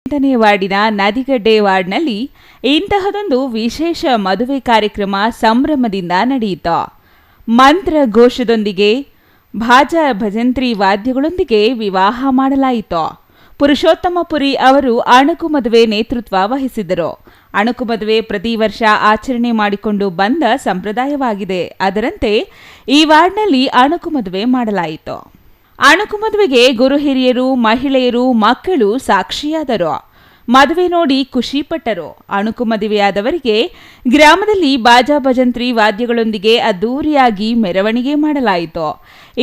8ನೇ ವಾರ್ಡಿನ ನದಿಗಡ್ಡೆ ವಾರ್ಡ್ನಲ್ಲಿ ಇಂತಹದೊಂದು ವಿಶೇಷ ಮದುವೆ ಕಾರ್ಯಕ್ರಮ ಸಂಭ್ರಮದಿಂದ ನಡೆಯಿತು. ಮಂತ್ರ ಘೋಷದೊಂದಿಗೆ ಭಾಜಾ ಭಜಂತ್ರಿ ವಾದ್ಯಗಳೊಂದಿಗೆ ವಿವಾಹ ಮಾಡಲಾಯಿತು. ಪುರುಷೋತ್ತಮಪುರಿ ಅವರು ಅಣಕು ಮದುವೆ ನೇತೃತ್ವ ವಹಿಸಿದ್ದರು. ಅಣಕು ಮದುವೆ ಪ್ರತಿ ವರ್ಷ ಆಚರಣೆ ಮಾಡಿಕೊಂಡು ಬಂದ ಸಂಪ್ರದಾಯವಾಗಿದೆ. ಅದರಂತೆ ಈ ವಾರ್ಡ್ನಲ್ಲಿ ಅಣಕು ಮದುವೆ ಮಾಡಲಾಯಿತು. ಅಣಕು ಮದುವೆಗೆ ಗುರು ಹಿರಿಯರು, ಮಹಿಳೆಯರು, ಮಕ್ಕಳು ಸಾಕ್ಷಿಯಾದರು. ಮದುವೆ ನೋಡಿ ಖುಷಿಪಟ್ಟರು. ಅಣಕು ಮದುವೆಯಾದವರಿಗೆ ಗ್ರಾಮದಲ್ಲಿ ಬಾಜಾ ಭಜಂತ್ರಿ ವಾದ್ಯಗಳೊಂದಿಗೆ ಅದ್ದೂರಿಯಾಗಿ ಮೆರವಣಿಗೆ ಮಾಡಲಾಯಿತು.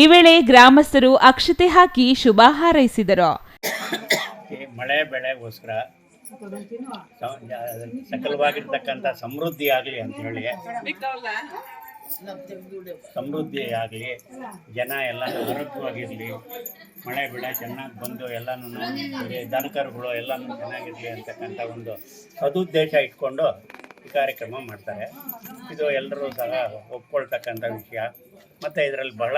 ಈ ವೇಳೆ ಗ್ರಾಮಸ್ಥರು ಅಕ್ಷತೆ ಹಾಕಿ ಶುಭ ಹಾರೈಸಿದರು. ಮಳೆ ಬೆಳೆಗೋಸ್ಕರ ಸಕಲವಾಗಿರ್ತಕ್ಕಂಥ ಸಮೃದ್ಧಿ ಆಗಲಿ ಅಂತ ಹೇಳಿ, ಸಮೃದ್ಧಿ ಆಗಲಿ, ಜನ ಎಲ್ಲ ಆರೋಗ್ಯವಾಗಿರಲಿ, ಮಳೆ ಬೆಳೆ ಚೆನ್ನಾಗಿ ಬಂದು ಎಲ್ಲನೂ ದನಕರುಗಳು ಎಲ್ಲನೂ ಚೆನ್ನಾಗಿರಲಿ ಅಂತಕ್ಕಂಥ ಒಂದು ಸದುದ್ದೇಶ ಇಟ್ಕೊಂಡು ಈ ಕಾರ್ಯಕ್ರಮ ಮಾಡ್ತಾರೆ. ಇದು ಎಲ್ಲರೂ ಸಹ ಒಪ್ಕೊಳ್ತಕ್ಕಂಥ ವಿಷಯ. ಮತ್ತು ಇದರಲ್ಲಿ ಬಹಳ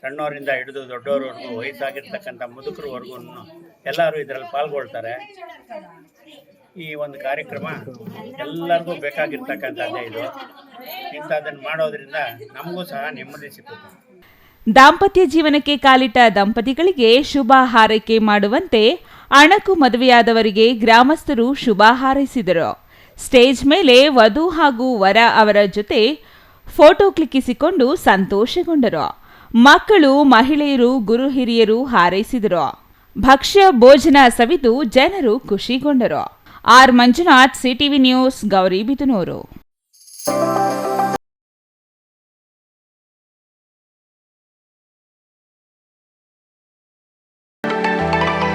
ಸಣ್ಣವರಿಂದ ಹಿಡಿದು ದೊಡ್ಡವರವರೆಗೂ, ವಯಸ್ಸಾಗಿರ್ತಕ್ಕಂಥ ಮುದುಕರವರೆಗೂ ಎಲ್ಲರೂ ಇದರಲ್ಲಿ ಪಾಲ್ಗೊಳ್ತಾರೆ. ಈ ಒಂದು ಕಾರ್ಯಕ್ರಮ ಎಲ್ಲರಿಗೂ ಬೇಕಾಗಿರ್ತಕ್ಕಂಥದ್ದೇ ಇದು. ಇಂಥದ್ದನ್ನು ಮಾಡೋದ್ರಿಂದ ನಮಗೂ ಸಹ ನೆಮ್ಮದಿ ಸಿಗುತ್ತೆ. ದಾಂಪತ್ಯ ಜೀವನಕ್ಕೆ ಕಾಲಿಟ್ಟ ದಂಪತಿಗಳಿಗೆ ಶುಭ ಹಾರೈಕೆ ಮಾಡುವಂತೆ ಅಣಕು ಮದುವೆಯಾದವರಿಗೆ ಗ್ರಾಮಸ್ಥರು ಶುಭ ಹಾರೈಸಿದರು. ಸ್ಟೇಜ್ ಮೇಲೆ ವಧು ಹಾಗೂ ವರ ಅವರ ಜೊತೆ ಫೋಟೋ ಕ್ಲಿಕ್ಕಿಸಿಕೊಂಡು ಸಂತೋಷಗೊಂಡರು. ಮಕ್ಕಳು, ಮಹಿಳೆಯರು, ಗುರು ಹಿರಿಯರು ಹಾರೈಸಿದರು. ಭಕ್ಷ್ಯ ಭೋಜನ ಸವಿದು ಜನರು ಖುಷಿಗೊಂಡರು. R Manjunath, CTV news, Gauribidanur.